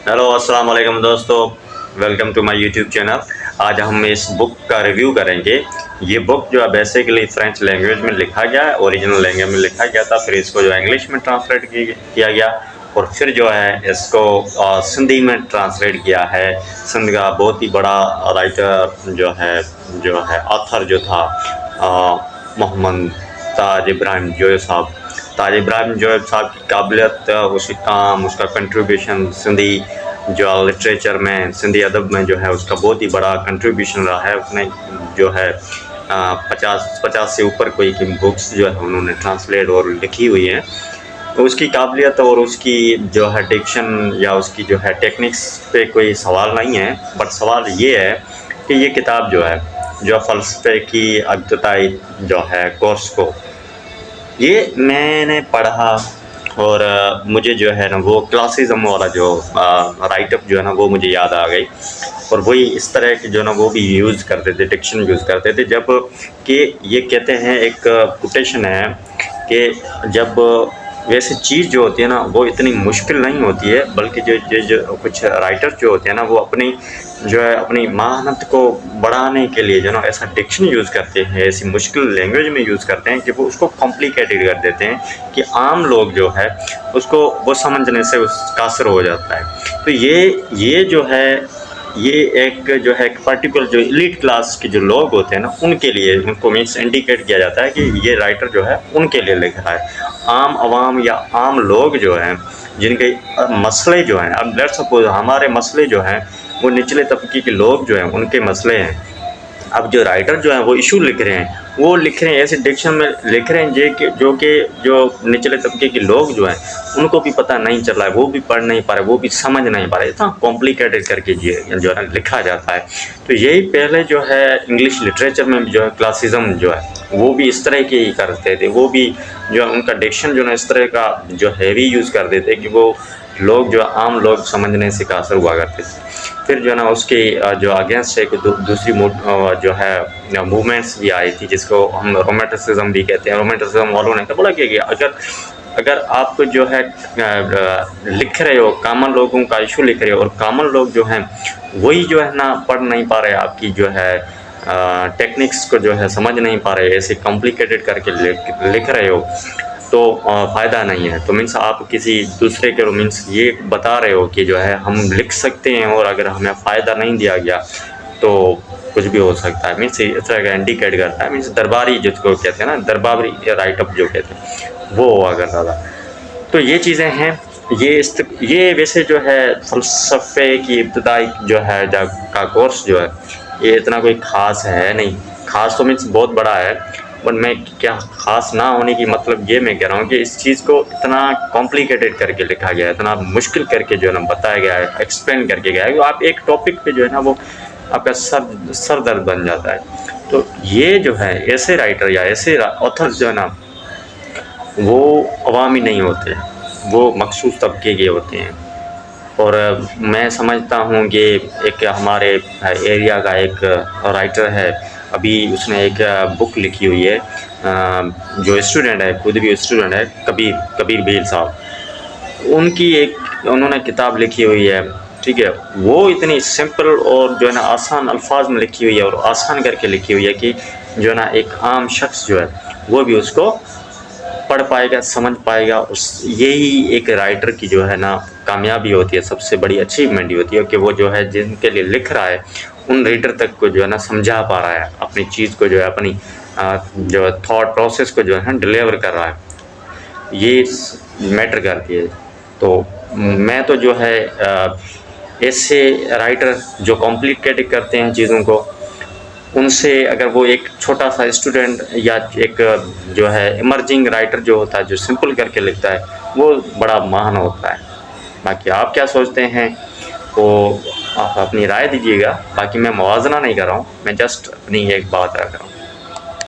Hello अस्सलाम वालेकुम दोस्तों, welcome to my YouTube channel. आज हम इस बुक का रिव्यू करेंगे। ये बुक जो है बेसिकली फ्रेंच लैंग्वेज में लिखा गया है, ओरिजिनल लैंग्वेज में लिखा गया था, फिर इसको जो है इंग्लिश में ट्रांसलेट किया गया और फिर जो है इसको सिंधी में ट्रांसलेट किया है। सिंध का बहुत ही बड़ा राइटर जो है ऑथर जो था मोहम्मद ताज इब्राहिम जोए साहब। ताज इब्राहिम जोए साहब की काबिलियत, उसके काम, उसका कंट्रीब्यूशन सिंधी जो लिटरेचर में, सिंधी अदब में जो है उसका बहुत ही बड़ा कंट्रीब्यूशन रहा है। उसने जो है 50 से ऊपर कोई की बुक्स जो है उन्होंने ट्रांसलेट और लिखी हुई हैं। उसकी काबिलियत और उसकी जो है डिक्शन या उसकी जो है टेक्निक्स पे कोई सवाल नहीं है, बट सवाल ये है कि ये किताब जो है जो फ़लसफ़े की इब्तिदाई जो है कोर्स को ये मैंने पढ़ा और मुझे जो है ना वो क्लासिज़म वाला जो राइटअप जो है ना वो मुझे याद आ गई। और वही इस तरह के जो ना वो भी यूज़ करते थे, डिक्शन यूज़ करते थे। जब कि ये कहते हैं, एक कोटेशन है कि जब वैसे चीज़ जो होती है ना वो इतनी मुश्किल नहीं होती है, बल्कि जो कुछ राइटर जो होते हैं ना वो अपनी जो है अपनी महानत को बढ़ाने के लिए जो ना ऐसा डिक्शन यूज़ करते हैं, ऐसी मुश्किल लैंग्वेज में यूज़ करते हैं कि वो उसको कॉम्प्लिकेटेड कर देते हैं कि आम लोग जो है उसको वो समझने से उस कासर हो जाता है। तो ये जो है ये एक जो है एक पर्टिकुलर जो एलीट क्लास के जो लोग होते हैं ना उनके लिए उनको मीन्स इंडिकेट किया जाता है कि ये राइटर जो है उनके लिए लिख रहा है। आम आवाम या आम लोग जो हैं जिनके मसले जो हैं, अब लेट्स सपोज हमारे मसले जो हैं वो निचले तबके के लोग जो हैं उनके मसले हैं। अब जो राइटर जो हैं वो इशू लिख रहे हैं, वो लिख रहे हैं ऐसे डिक्शन में लिख रहे हैं जो निचले तबके के लोग जो हैं उनको भी पता नहीं चल रहा है, वो भी पढ़ नहीं पा रहे, वो भी समझ नहीं पा रहे। इतना कॉम्प्लिकेटेड करके जो है लिखा जाता है। तो यही पहले जो है इंग्लिश लिटरेचर में जो है क्लासिज़म जो है वो भी इस तरह के ही करते थे। वो भी जो है उनका डिक्शन जो है इस तरह का जो हैवी यूज़ कर देते कि वो लोग जो आम लोग समझने से कासर हुआ करते थे। फिर जो है ना उसके जो अगेंस्ट एक दूसरी जो है मूवमेंट्स भी आई थी जिसको हम रोमांटिसिज्म भी कहते हैं। रोमांटिसिज्म वालों ने बोला कि अगर आप जो है लिख रहे हो, कॉमन लोगों का इशू लिख रहे हो और कॉमन लोग जो हैं वही जो है ना पढ़ नहीं पा रहे, आपकी जो है टेक्निक्स को जो है समझ नहीं पा रहे, ऐसे कॉम्प्लिकेटेड करके लिख रहे हो तो फ़ायदा नहीं है। तो मीन्स आप किसी दूसरे के मीन्स ये बता रहे हो कि जो है हम लिख सकते हैं और अगर हमें फ़ायदा नहीं दिया गया तो कुछ भी हो सकता है। मीन्स इस तरह का इंडिकेट करता है। मीन्स दरबारी जिसको कहते हैं ना, दरबारी राइटअप जो कहते हैं वो हुआ करता था। तो ये चीज़ें हैं। ये वैसे जो है फ़लसफ़े की इब्तिदाई जो है का कोर्स जो है ये इतना कोई ख़ास है नहीं। ख़ास तो मीन्स बहुत बड़ा है, बट मैं क्या ख़ास ना होने की मतलब ये मैं कह रहा हूँ कि इस चीज़ को इतना कॉम्प्लिकेटेड करके लिखा गया है, इतना मुश्किल करके जो है ना बताया गया है, एक्सप्लेन करके गया है कि आप एक टॉपिक पे जो है ना वो आपका सर दर्द बन जाता है। तो ये जो है ऐसे राइटर या ऐसे ऑथर्स जो है ना वो अवामी नहीं होते, वो मखसूस तबके के होते हैं। और मैं समझता हूँ कि एक हमारे एरिया का एक राइटर है, अभी उसने एक बुक लिखी हुई है, जो स्टूडेंट है, खुद भी स्टूडेंट है, कबीर बेल साहब। उन्होंने किताब लिखी हुई है, ठीक है। वो इतनी सिंपल और जो है ना आसान अल्फाज में लिखी हुई है और आसान करके लिखी हुई है कि जो है ना एक आम शख्स जो है वो भी उसको पढ़ पाएगा, समझ पाएगा। यही एक राइटर की जो है ना कामयाबी होती है, सबसे बड़ी अचीवमेंट होती है कि वो जो है जिनके लिए लिख रहा है उन रीडर तक को जो है ना समझा पा रहा है, अपनी चीज़ को जो है अपनी जो थॉट प्रोसेस को जो है डिलीवर कर रहा है। ये मैटर करती है। तो मैं तो जो है ऐसे राइटर जो कॉम्प्लिकेटेड करते हैं चीज़ों को, उनसे अगर वो एक छोटा सा स्टूडेंट या एक जो है इमर्जिंग राइटर जो होता है जो सिंपल करके लिखता है वो बड़ा महान होता है। बाकी आप क्या सोचते हैं वो आप अपनी राय दीजिएगा। बाकी मैं मुवाज़ना नहीं कर रहा हूँ, मैं जस्ट अपनी एक बात रख रहा हूँ।